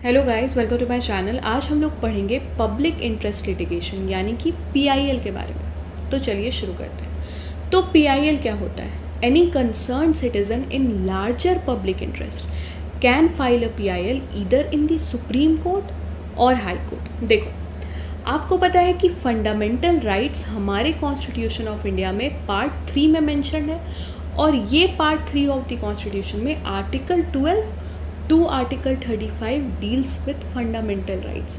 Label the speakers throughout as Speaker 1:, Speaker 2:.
Speaker 1: Hello guys, welcome to my channel. आज हम लोग पढ़ेंगे पब्लिक इंटरेस्ट लिटिगेशन यानी कि पीआईएल के बारे में। तो चलिए शुरू करते हैं। तो पीआईएल क्या होता है? Any concern citizen in larger public interest can file a PIL either in the supreme court और हाई कोर्ट। देखो, आपको पता है कि फंडामेंटल राइट्स हमारे कॉन्स्टिट्यूशन ऑफ इंडिया में पार्ट 3 में मेंशन है, और ये पार्ट 3 ऑफ द कॉन्स्टिट्यूशन में article 12 to article 35 deals with fundamental rights.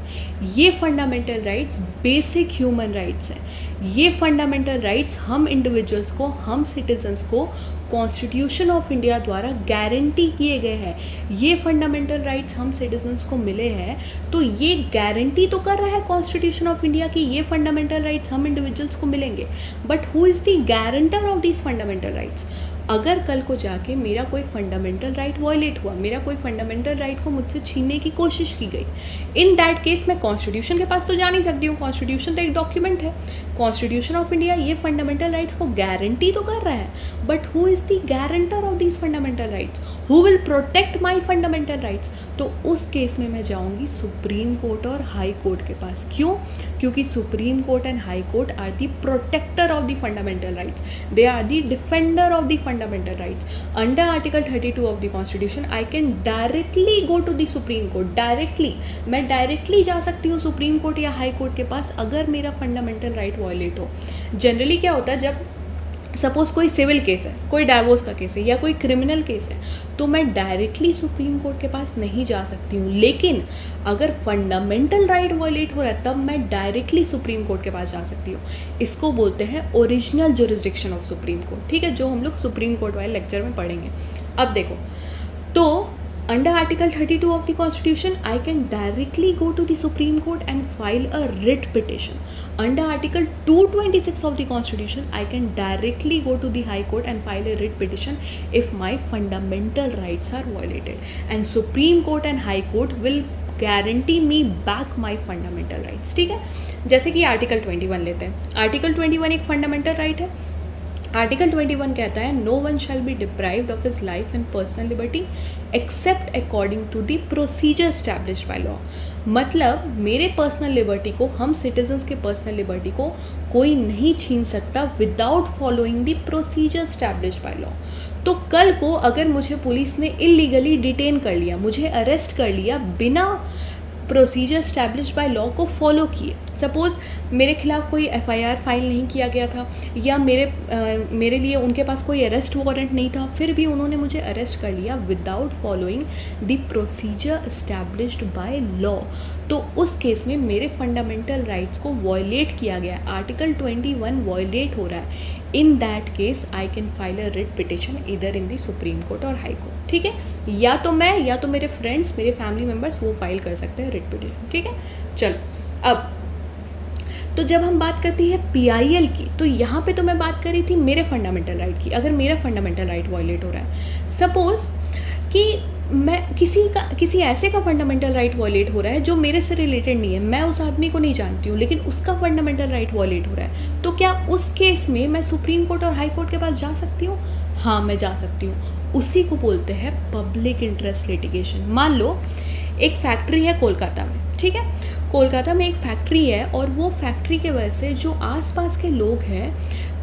Speaker 1: ये fundamental rights basic human rights हैं। ये फंडामेंटल राइट्स हम इंडिविजुअल्स को, हम सिटीजन्स को कॉन्स्टिट्यूशन ऑफ इंडिया द्वारा गारंटी किए गए हैं। ये फंडामेंटल राइट्स हम सिटीजन्स को मिले हैं, तो ये गारंटी तो कर रहा है कॉन्स्टिट्यूशन ऑफ इंडिया कि ये फंडामेंटल राइट्स हम इंडिविजुअल्स को मिलेंगे। But who is the guarantor of these fundamental rights? अगर कल को जाके मेरा कोई फंडामेंटल राइट वायलेट हुआ, मेरा कोई फंडामेंटल राइट को मुझसे छीनने की कोशिश की गई, इन दैट केस मैं कॉन्स्टिट्यूशन के पास तो जा नहीं सकती हूँ। कॉन्स्टिट्यूशन तो एक डॉक्यूमेंट है। कॉन्स्टिट्यूशन ऑफ इंडिया ये फंडामेंटल राइट्स को गारंटी तो कर रहा है, but who is the guarantor of these fundamental rights? Who will protect my fundamental rights? तो उस केस में मैं जाऊँगी सुप्रीम कोर्ट और हाई कोर्ट के पास। क्यों? क्योंकि supreme court and high court are the protector of the fundamental rights, they are the defender of the fundamental rights. Under Article 32 of the Constitution, I can directly go to the Supreme Court. Directly, मैं directly जा सकती हूँ supreme court या high court के पास अगर मेरा fundamental right violate हो। Generally क्या होता है, जब सपोज कोई सिविल केस है, कोई डाइवोर्स का केस है या कोई क्रिमिनल केस है, तो मैं डायरेक्टली सुप्रीम कोर्ट के पास नहीं जा सकती हूँ। लेकिन अगर फंडामेंटल राइट वायलेट हो रहा है, तब मैं डायरेक्टली सुप्रीम कोर्ट के पास जा सकती हूँ। इसको बोलते हैं original jurisdiction of supreme court. ठीक है, जो हम लोग सुप्रीम कोर्ट वाले लेक्चर में पढ़ेंगे। अब देखो, तो under Article 32 of the Constitution, I can directly go to the Supreme Court and file a writ petition. Under Article 226 of the Constitution, I can directly go to the High Court and file a writ petition if my fundamental rights are violated. And Supreme Court and High Court will guarantee me back my fundamental rights. ठीक है, जैसे कि article 21 लेते हैं। Article 21 एक fundamental right है। Article 21 कहता है, no one shall be deprived of his life and personal liberty except according to the procedure established by law. मतलब मेरे पर्सनल लिबर्टी को, हम सिटीजन्स के पर्सनल लिबर्टी को कोई नहीं छीन सकता without following the procedure established by law. तो कल को अगर मुझे पुलिस ने इलीगली डिटेन कर लिया, मुझे अरेस्ट कर लिया बिना प्रोसीजर एस्टैब्लिश्ड बाय लॉ को फॉलो किए, सपोज़ मेरे खिलाफ कोई एफआईआर फाइल नहीं किया गया था या मेरे लिए उनके पास कोई अरेस्ट वारंट नहीं था, फिर भी उन्होंने मुझे अरेस्ट कर लिया without following the procedure established by law, तो उस केस में मेरे फंडामेंटल राइट्स को वॉयलेट किया गया है। आर्टिकल 21 वॉयलेट हो रहा है। In that case I can file a writ petition इधर इन द सुप्रीम कोर्ट और हाई कोर्ट। ठीक है, या तो मैं या तो मेरे फ्रेंड्स, मेरे फैमिली मेम्बर्स वो फाइल कर सकते हैं रिट पिटिशन। ठीक है, चलो अब तो जब हम बात करती है पीआईएल की, तो यहाँ पे तो मैं बात कर रही थी मेरे फंडामेंटल राइट की। अगर मेरा फंडामेंटल राइट वायलेट हो रहा है, सपोज कि मैं किसी ऐसे का फंडामेंटल राइट वायलेट हो रहा है जो मेरे से रिलेटेड नहीं है, मैं उस आदमी को नहीं जानती हूँ, लेकिन उसका फंडामेंटल राइट वायलेट हो रहा है, तो क्या उस केस में मैं सुप्रीम कोर्ट और हाई कोर्ट के पास जा सकती हूँ? हाँ, मैं जा सकती हूँ। उसी को बोलते हैं पब्लिक इंटरेस्ट लिटिगेशन। मान लो एक फैक्ट्री है कोलकाता में। ठीक है, कोलकाता में एक फैक्ट्री है, और वो फैक्ट्री के वजह से जो आसपास के लोग हैं,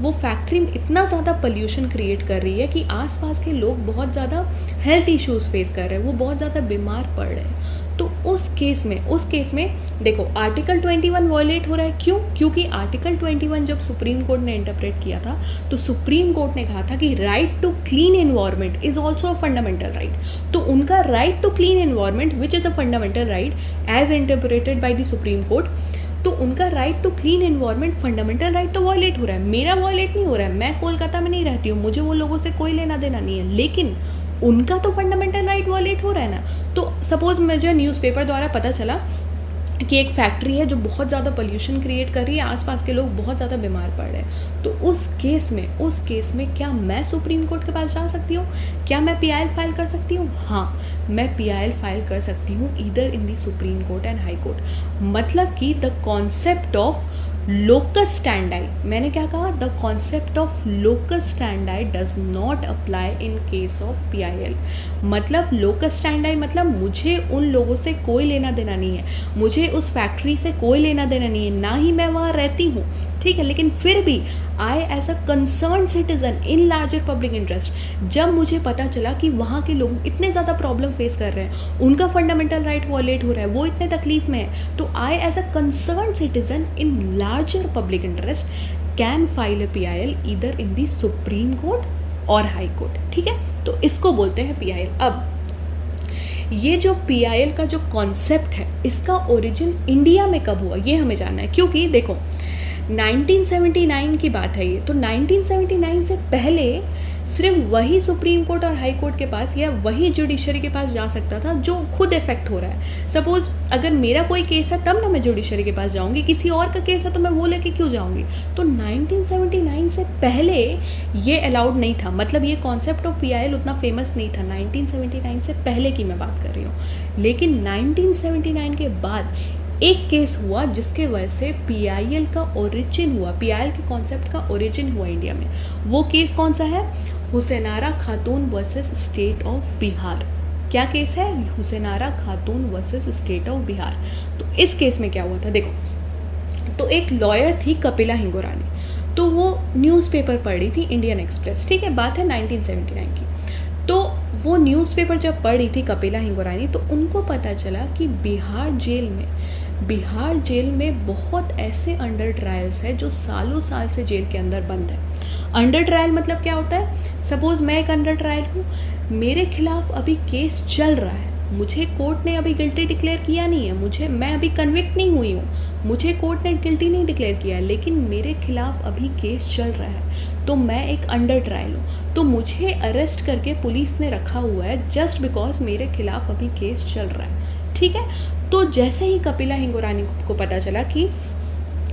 Speaker 1: वो फैक्ट्री में इतना ज़्यादा पोल्यूशन क्रिएट कर रही है कि आसपास के लोग बहुत ज़्यादा हेल्थ इश्यूज़ फेस कर रहे हैं, वो बहुत ज़्यादा बीमार पड़ रहे हैं। तो उस केस में देखो, आर्टिकल 21 वॉयलेट हो रहा है। क्यों? क्योंकि आर्टिकल 21 जब सुप्रीम कोर्ट ने इंटरप्रेट किया था, तो सुप्रीम कोर्ट ने कहा था कि right to clean environment is also a fundamental right. तो उनका right to clean environment which is a fundamental right as interpreted by the supreme court, तो उनका right to clean environment fundamental right तो violate हो रहा है। मेरा violet नहीं हो रहा है, मैं कोलकाता में नहीं रहती हूँ, मुझे वो लोगों से कोई लेना देना नहीं है, लेकिन उनका तो फंडामेंटल राइट वॉयलेट हो रहा है ना। तो सपोज मुझे न्यूज़पेपर द्वारा पता चला कि एक फैक्ट्री है जो बहुत ज़्यादा पोल्यूशन क्रिएट कर रही है, आसपास के लोग बहुत ज़्यादा बीमार पड़ रहे हैं, तो उस केस में क्या मैं सुप्रीम कोर्ट के पास जा सकती हूँ? क्या मैं पीआईएल फाइल कर सकती हूँ? हाँ, मैं पीआईएल फाइल कर सकती हूँ either in the supreme court and high court. मतलब कि द कॉन्सेप्ट ऑफ लोकस स्टैंडाई, मैंने क्या कहा, the concept of locus स्टैंडाई does not apply in case of PIL। मतलब लोकस स्टैंडाई मतलब मुझे उन लोगों से कोई लेना देना नहीं है, मुझे उस फैक्ट्री से कोई लेना देना नहीं है, ना ही मैं वहाँ रहती हूँ, ठीक है, लेकिन फिर भी I as a concern citizen in larger public interest, जब मुझे पता चला कि वहाँ के लोग इतने ज़्यादा प्रॉब्लम फेस कर रहे हैं, उनका फंडामेंटल राइट वॉलेट हो रहा है, वो इतने तकलीफ में है, तो I as a concern citizen in larger public interest can file a PIL either in the supreme court और हाई कोर्ट, ठीक है, तो इसको बोलते हैं PIL। अब ये जो PIL का जो कॉन्सेप्ट है, इसका ओरिजिन इंडिया में कब हुआ ये हमें जानना है, क्योंकि देखो 1979 की बात है ये, तो 1979 से पहले सिर्फ वही सुप्रीम कोर्ट और हाई कोर्ट के पास या वही जुडिशरी के पास जा सकता था जो खुद इफेक्ट हो रहा है। सपोज अगर मेरा कोई केस है तब ना मैं जुडिशरी के पास जाऊंगी, किसी और का केस है तो मैं वो लेके क्यों जाऊंगी। तो 1979 से पहले ये अलाउड नहीं था, मतलब ये कॉन्सेप्ट ऑफ PIL उतना फेमस नहीं था, 1979 से पहले की मैं बात कर रही हूँ। लेकिन 1979 के बाद एक केस हुआ जिसके वजह से PIL का ओरिजिन हुआ, PIL के कॉन्सेप्ट का ओरिजिन हुआ इंडिया में। वो केस कौन सा है? हुसैनारा खातून वर्सेस स्टेट ऑफ बिहार। क्या केस है? हुसैनारा खातून वर्सेस स्टेट ऑफ बिहार। तो इस केस में क्या हुआ था, देखो, तो एक लॉयर थी कपिला हिंगोरानी, तो वो न्यूज़पेपर पढ़ रही थी इंडियन एक्सप्रेस, ठीक है, बात है 1979 की। तो वो न्यूज़पेपर जब पढ़ रही थी कपिला हिंगोरानी, तो उनको पता चला कि बिहार जेल में बहुत ऐसे अंडर ट्रायल्स है जो सालों साल से जेल के अंदर बंद है। अंडर ट्रायल मतलब क्या होता है? सपोज मैं एक अंडर ट्रायल हूँ, मेरे खिलाफ अभी केस चल रहा है, मुझे कोर्ट ने अभी गिल्टी डिक्लेयर किया नहीं है, मैं अभी कन्विक्ट नहीं हुई हूँ, मुझे कोर्ट ने गिल्टी नहीं डिक्लेयर किया है, लेकिन मेरे खिलाफ अभी केस चल रहा है, तो मैं एक अंडर ट्रायल हूँ, तो मुझे अरेस्ट करके पुलिस ने रखा हुआ है जस्ट बिकॉज मेरे खिलाफ अभी केस चल रहा है, ठीक है। तो जैसे ही कपिला हिंगोरानी को पता चला कि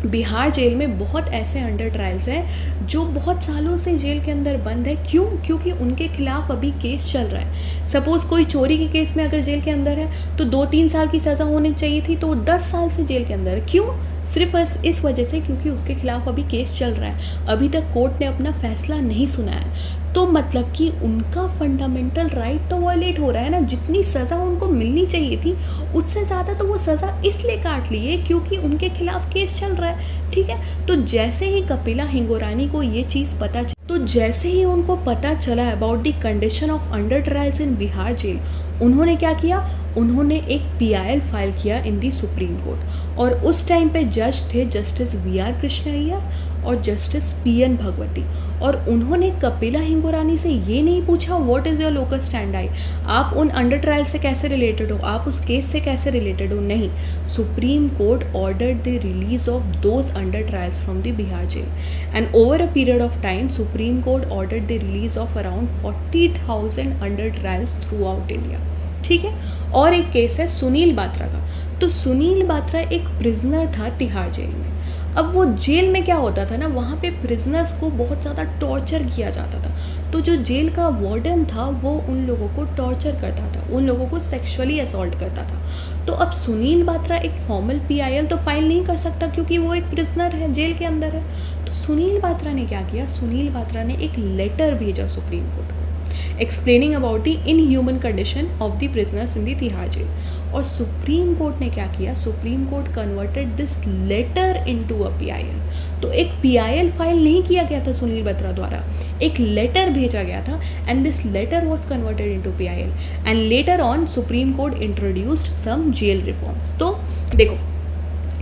Speaker 1: बिहार जेल में बहुत ऐसे अंडर ट्रायल्स हैं जो बहुत सालों से जेल के अंदर बंद है, क्यों? क्योंकि उनके खिलाफ अभी केस चल रहा है। सपोज़ कोई चोरी के केस में अगर जेल के अंदर है तो 2-3 साल की सज़ा होनी चाहिए थी, तो वो 10 साल से जेल के अंदर है, क्यों? सिर्फ इस वजह से क्योंकि उसके खिलाफ अभी केस चल रहा है, अभी तक कोर्ट ने अपना फैसला नहीं सुनाया। तो मतलब कि उनका फंडामेंटल राइट तो वायलेट हो रहा है ना, जितनी सज़ा उनको मिलनी चाहिए थी उससे ज़्यादा तो वो सज़ा इसलिए काट ली है क्योंकि उनके खिलाफ केस चल रहा है, ठीक है। तो जैसे ही कपिला हिंगोरानी को ये चीज़ जैसे ही उनको पता चला about the condition of under trials in Bihar jail, उन्होंने क्या किया? उन्होंने एक PIL फाइल किया इन दी सुप्रीम कोर्ट, और उस टाइम पे जज थे जस्टिस VR कृष्ण अय्यर और जस्टिस PN भगवती, और उन्होंने कपिला हिंगोरानी से ये नहीं पूछा व्हाट इज़ योर लोकस स्टैंडाई, आप उन अंडर ट्रायल से कैसे रिलेटेड हो, आप उस केस से कैसे रिलेटेड हो, नहीं, supreme court ordered the release of those under trials from the Bihar jail, and over a period of time supreme court ordered the release of around 40,000 under trials throughout India, ठीक है। और एक case है सुनील बात्रा का। तो सुनील बात्रा एक prisoner था Tihar jail में। अब वो जेल में क्या होता था ना, वहाँ पे प्रिजनर्स को बहुत ज़्यादा टॉर्चर किया जाता था, तो जो जेल का वार्डन था वो उन लोगों को टॉर्चर करता था, उन लोगों को सेक्सुअली असॉल्ट करता था। तो अब सुनील बात्रा एक फॉर्मल PIL तो फाइल नहीं कर सकता क्योंकि वो एक प्रिजनर है, जेल के अंदर है। तो सुनील बात्रा ने क्या किया? सुनील बात्रा ने एक लेटर भेजा सुप्रीम कोर्ट को explaining about the inhuman condition of the prisoners in the Tihar jail, और सुप्रीम कोर्ट ने क्या किया? Supreme court converted this letter into a PIL। तो एक PIL फाइल नहीं किया गया था सुनील बात्रा द्वारा, एक लेटर भेजा गया था, and this letter was converted into PIL, and letter on supreme court introduced some jail reforms. तो देखो,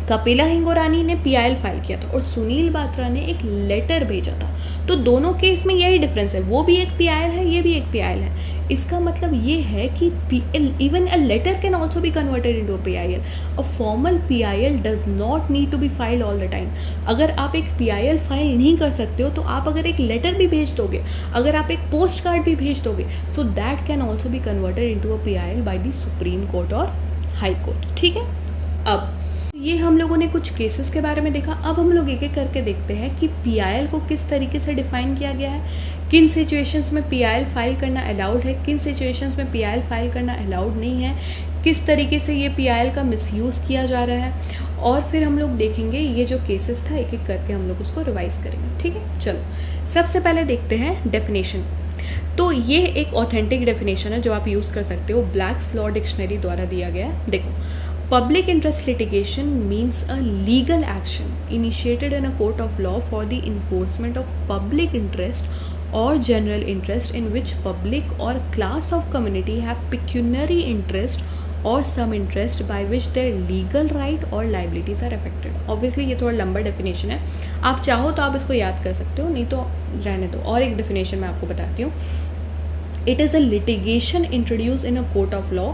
Speaker 1: कपिला हिंगोरानी ने PIL फाइल किया था और सुनील बात्रा ने एक लेटर भेजा था, तो दोनों केस में यही डिफरेंस है, वो भी एक PIL है, ये भी एक PIL है। इसका मतलब ये है कि even a letter can also be converted into a PIL। A formal PIL does not need to be filed all the time. अगर आप एक PIL फाइल नहीं कर सकते हो तो आप अगर एक लेटर भी भेज दोगे, अगर आप एक पोस्ट कार्ड भी भेज दोगे, so that can also be converted into a PIL bye the supreme court और हाई कोर्ट, ठीक है। अब ये हम लोगों ने कुछ केसेस के बारे में देखा, अब हम लोग एक एक करके देखते हैं कि PIL को किस तरीके से डिफाइन किया गया है, किन सिचुएशंस में PIL फाइल करना अलाउड है, किन सिचुएशंस में PIL फाइल करना अलाउड नहीं है, किस तरीके से ये PIL का मिसयूज़ किया जा रहा है, और फिर हम लोग देखेंगे ये जो केसेस था एक एक करके हम लोग उसको रिवाइज करेंगे, ठीक है। चलो सबसे पहले देखते हैं डेफिनेशन। तो ये एक ऑथेंटिक डेफिनेशन है जो आप यूज़ कर सकते हो, ब्लैक्स लॉ डिक्शनरी द्वारा दिया गया है। देखो, public interest litigation means a legal action initiated in a court of law for the enforcement of public interest or general interest in which public or class of community have pecuniary interest or some interest by which their legal right or liabilities are affected। Obviously ये थोड़ा लंबा definition है, आप चाहो तो आप इसको याद कर सकते हो, नहीं तो रहने दो। और एक डेफिनेशन मैं आपको बताती हूँ। It is a litigation introduced in a court of law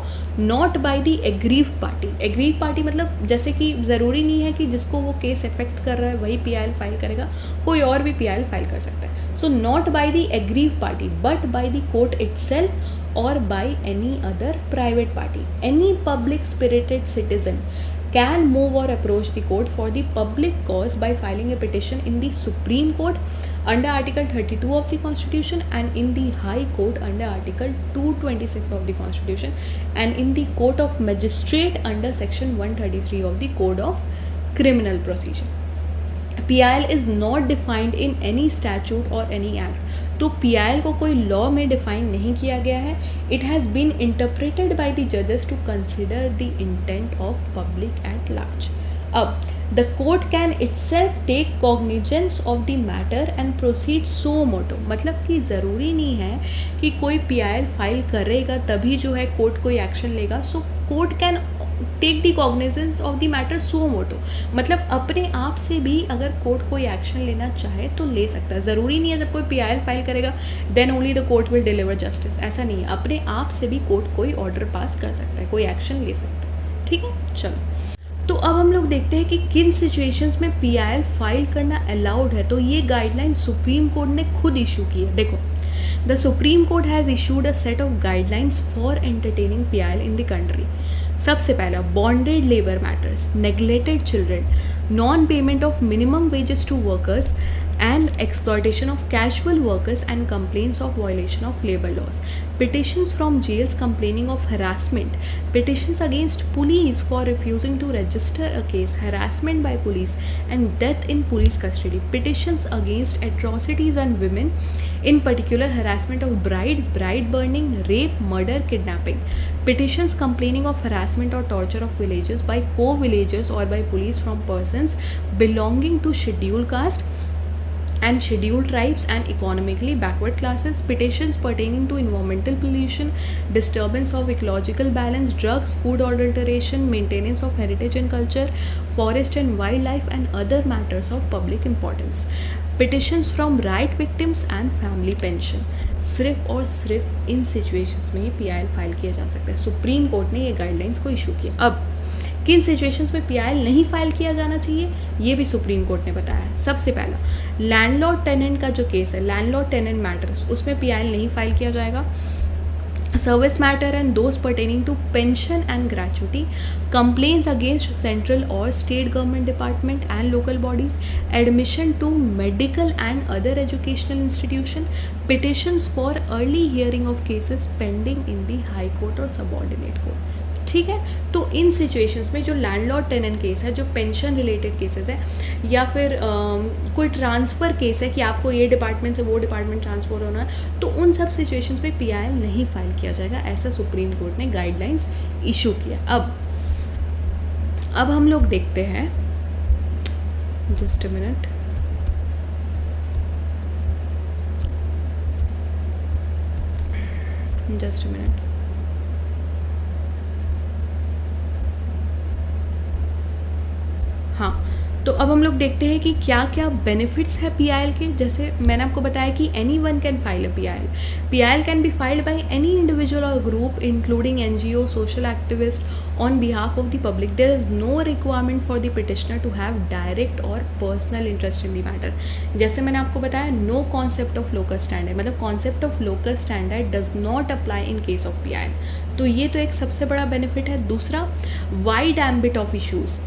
Speaker 1: not by the aggrieved party। aggrieved party मतलब जैसे कि ज़रूरी नहीं है कि जिसको वो केस इफेक्ट कर रहा है वही PIL फाइल करेगा, कोई और भी PIL फाइल कर सकता है। So not by the aggrieved party but by the court itself or by any other private party। Any public spirited citizen can move or approach the court for the public cause by filing a petition in the Supreme Court under Article 32 of the Constitution and in the High Court under Article 226 of the Constitution and in the Court of Magistrate under Section 133 of the Code of Criminal Procedure। PIL is not defined in any statute or any act। तो PIL को कोई law में define नहीं किया गया है। It has been interpreted by the judges to consider the intent of public at large। अब the court can itself take cognizance of the matter and proceed suo motu। मतलब कि ज़रूरी नहीं है कि कोई PIL फाइल करेगा तभी जो है कोर्ट कोई एक्शन लेगा। So court can take the cognizance of the matter suo motu, मतलब अपने आप से भी अगर कोर्ट कोई एक्शन लेना चाहे तो ले सकता है। ज़रूरी नहीं है जब कोई PIL फाइल करेगा then only the court will deliver justice, ऐसा नहीं है। अपने आप से भी कोर्ट कोई ऑर्डर पास कर सकता है, कोई एक्शन ले सकता है, ठीक है। चलो तो अब हम लोग देखते हैं कि किन सिचुएशंस में PIL फाइल करना अलाउड है। तो ये गाइडलाइन सुप्रीम कोर्ट ने खुद इशू की है। देखो, the supreme court has issued a set of guidelines for entertaining PIL in the country. सबसे पहला, bonded labour matters, neglected children, non payment of minimum wages to workers and exploitation of casual workers and complaints of violation of labor laws, petitions from jails complaining of harassment, petitions against police for refusing to register a case, harassment by police and death in police custody, petitions against atrocities on women, in particular harassment of bride burning, rape, murder, kidnapping, petitions complaining of harassment or torture of villagers by co-villagers or by police from persons belonging to scheduled caste and scheduled tribes and economically backward classes, petitions pertaining to environmental pollution, disturbance of ecological balance, drugs, food adulteration, maintenance of heritage and culture, forest and wildlife and other matters of public importance, petitions from right victims and family pension। सिर्फ और सिर्फ इन situations में PIL file किया जा सकता है। Supreme court ने ये गाइडलाइंस को इशू किया। अब किन सिचुएशंस में PIL नहीं फाइल किया जाना चाहिए ये भी सुप्रीम कोर्ट ने बताया है। सबसे पहला, लैंडलॉर्ड टेनेंट का जो केस है, लैंडलॉर्ड टेनेंट मैटर्स, उसमें PIL नहीं फाइल किया जाएगा। Service matter and those pertaining to pension and gratuity, complaints against central और state government department and local bodies, admission to medical and other educational institution, petitions for early hearing of cases pending in the High Court और subordinate court. ठीक है, तो इन situations में जो landlord tenant case है, जो pension related cases है, या फिर कोई ट्रांसफ़र केस है कि आपको ये डिपार्टमेंट से वो डिपार्टमेंट ट्रांसफ़र होना है, तो उन सब सिचुएशंस में PIL नहीं फाइल किया जाएगा, ऐसा सुप्रीम कोर्ट ने गाइडलाइंस इशू किया। अब हम लोग देखते हैं, जस्ट अ मिनट, हाँ, तो अब हम लोग देखते हैं कि क्या क्या बेनिफिट्स है PIL के। जैसे मैंने आपको बताया कि any one can file a PIL can be filed by any individual और group including NGO, social activist on behalf of the public. There is no requirement for the petitioner to have direct और personal interest in the matter. जैसे मैंने आपको बताया, no concept of local standard, मतलब concept of local standard does not apply in case of PIL। तो ये तो एक सबसे बड़ा बेनिफिट है। दूसरा, wide ambit of issues,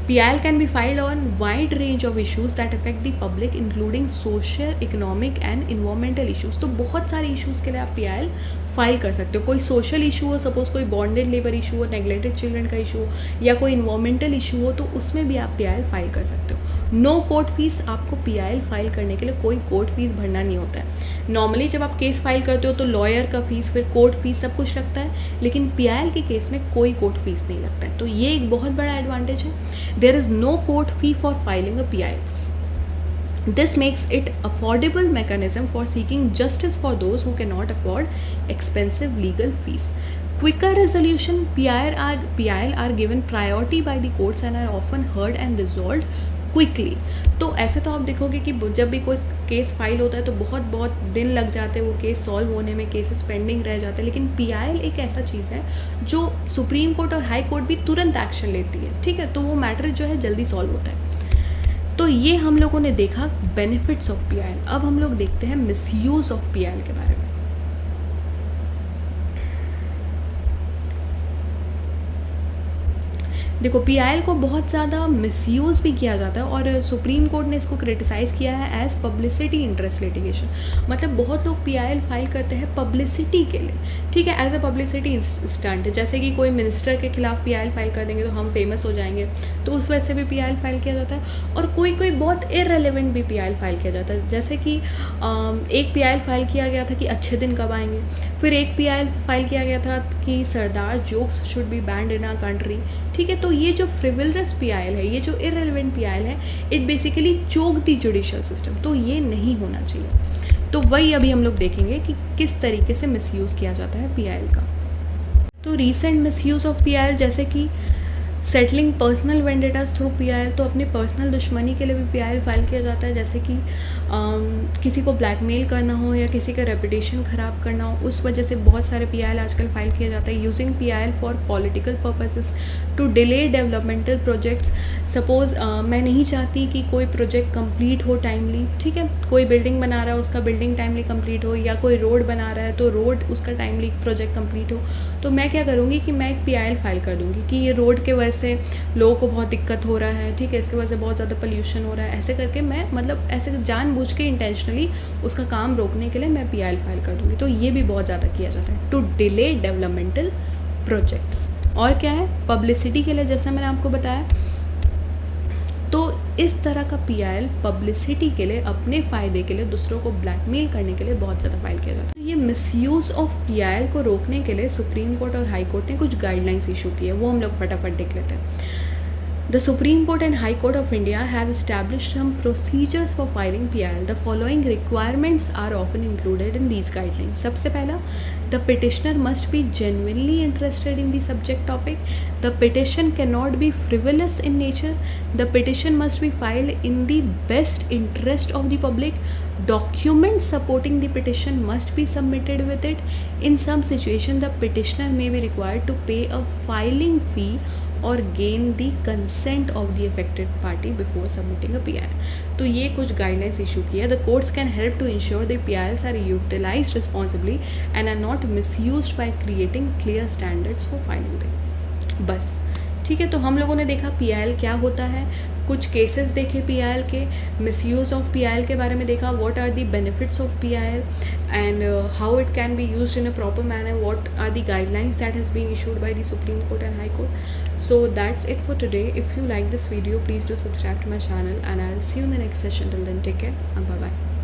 Speaker 1: PIL can be filed on wide range of issues that affect the public including social, economic and environmental issues। तो बहुत सारे issues के लिए आप PIL फाइल कर सकते हो। कोई सोशल इशू हो, सपोज़ कोई बॉन्डेड लेबर इशू हो, नेग्लेक्टेड चिल्ड्रन का इशू हो, या कोई इन्वायरमेंटल इशू हो, तो उसमें भी आप PIL फाइल कर सकते हो। नो कोर्ट फीस, आपको PIL फाइल करने के लिए कोई कोर्ट फीस भरना नहीं होता है। नॉर्मली जब आप केस फाइल करते हो तो लॉयर का फीस, फिर कोर्ट फीस, सब कुछ लगता है, लेकिन PIL के केस में कोई कोर्ट फीस नहीं लगता है। तो ये एक बहुत बड़ा एडवांटेज है। There is no court fee for filing a PIL. This makes it affordable mechanism for seeking justice for those who cannot afford expensive legal fees. Quicker resolution, PIL are given priority by the courts and are often heard and resolved quickly. तो ऐसे तो आप देखोगे कि जब भी कोई case file होता है तो बहुत दिन लग जाते हैं वो केस सॉल्व होने में, केसेस पेंडिंग रह जाते हैं। लेकिन PIL एक ऐसा चीज़ है जो सुप्रीम कोर्ट और हाई कोर्ट भी तुरंत एक्शन लेती है, ठीक है, तो वो मैटर जो है जल्दी सॉल्व होता है। तो ये हम लोगों ने देखा बेनिफिट्स ऑफ PIL। अब हम लोग देखते हैं मिसयूज़ ऑफ PIL के बारे में। देखो, PIL को बहुत ज़्यादा मिसयूज़ भी किया जाता है और सुप्रीम कोर्ट ने इसको क्रिटिसाइज़ किया है एज पब्लिसिटी इंटरेस्ट लिटिगेशन। मतलब बहुत लोग PIL फाइल करते हैं पब्लिसिटी के लिए, ठीक है, एज अ पब्लिसिटी स्टंट। जैसे कि कोई मिनिस्टर के खिलाफ PIL फाइल कर देंगे तो हम फेमस हो जाएंगे, तो उस वजह से भी PIL फाइल किया जाता है। और कोई बहुत इररेलेवेंट भी PIL फाइल किया जाता है। जैसे कि एक PIL फाइल किया गया था कि अच्छे दिन कब आएंगे, फिर एक PIL फाइल किया गया था कि Sardar jokes should be banned in our country, ठीक है। तो ये जो फ्रिवलरस PIL है, ये जो इररेलेवेंट PIL है, it basically choke the judicial system, तो ये नहीं होना चाहिए। तो वही अभी हम लोग देखेंगे कि किस तरीके से मिसयूज़ किया जाता है PIL का। तो रीसेंट मिसयूज़ ऑफ PIL जैसे कि सेटलिंग पर्सनल वेंडेटास थ्रू PIL, तो अपने पर्सनल दुश्मनी के लिए भी PIL फाइल किया जाता है। जैसे कि किसी को ब्लैकमेल करना हो या किसी का रेपुटेशन ख़राब करना हो, उस वजह से बहुत सारे PIL आजकल फाइल किया जाता है। Using PIL for political purposes to delay developmental projects. Suppose मैं नहीं चाहती कि कोई प्रोजेक्ट कंप्लीट हो टाइमली, ठीक है, कोई बिल्डिंग बना रहा है उसका बिल्डिंग टाइमली कंप्लीट हो, या कोई रोड बना रहा है तो रोड उसका टाइमली प्रोजेक्ट कंप्लीट हो, तो मैं क्या करूँगी कि मैं एक PIL फाइल कर दूँगी कि ये रोड के वजह से लोगों को बहुत दिक्कत हो रहा है, ठीक है, इसके वजह से बहुत ज़्यादा पोल्यूशन हो रहा है। ऐसे करके मैं मतलब ऐसे जानबूझ के इंटेंशनली उसका काम रोकने के लिए मैं PIL फाइल कर दूँगी। तो ये भी बहुत ज़्यादा किया जाता है टू डिले डेवलपमेंटल प्रोजेक्ट्स। और क्या है, पब्लिसिटी के लिए, जैसा मैंने आपको बताया। तो इस तरह का PIL पब्लिसिटी के लिए, अपने फ़ायदे के लिए, दूसरों को ब्लैकमेल करने के लिए बहुत ज़्यादा फाइल किया जाता है। ये मिसयूज़ ऑफ PIL को रोकने के लिए सुप्रीम कोर्ट और हाई कोर्ट ने कुछ गाइडलाइंस इशू की है, वो हम लोग फटाफट देख लेते हैं। The Supreme Court and High Court of India have established some procedures for filing PIL. The following requirements are often included in these guidelines. सबसे पहला, the petitioner must be genuinely interested in the subject topic. The petition cannot be frivolous in nature. The petition must be filed in the best interest of the public. Documents supporting the petition must be submitted with it. In some situation, the petitioner may be required to pay a filing fee और gain the consent of the affected party before submitting a PIL। तो ये कुछ guidelines issue की है। The courts can help to ensure the PILs are utilised responsibly and are not misused by creating clear standards for filing them. बस, ठीक है। तो हम लोगों ने देखा PIL क्या होता है, कुछ केसेस देखे PIL के, मिसयूज़ ऑफ PIL के बारे में देखा, what are the benefits of PIL and how it can be used in a proper manner, what are the guidelines that has been issued by the supreme court and high court. So that's it for today. If you like this video, please do subscribe to my channel and I'll see you in the next session. Till then, take care and bye bye.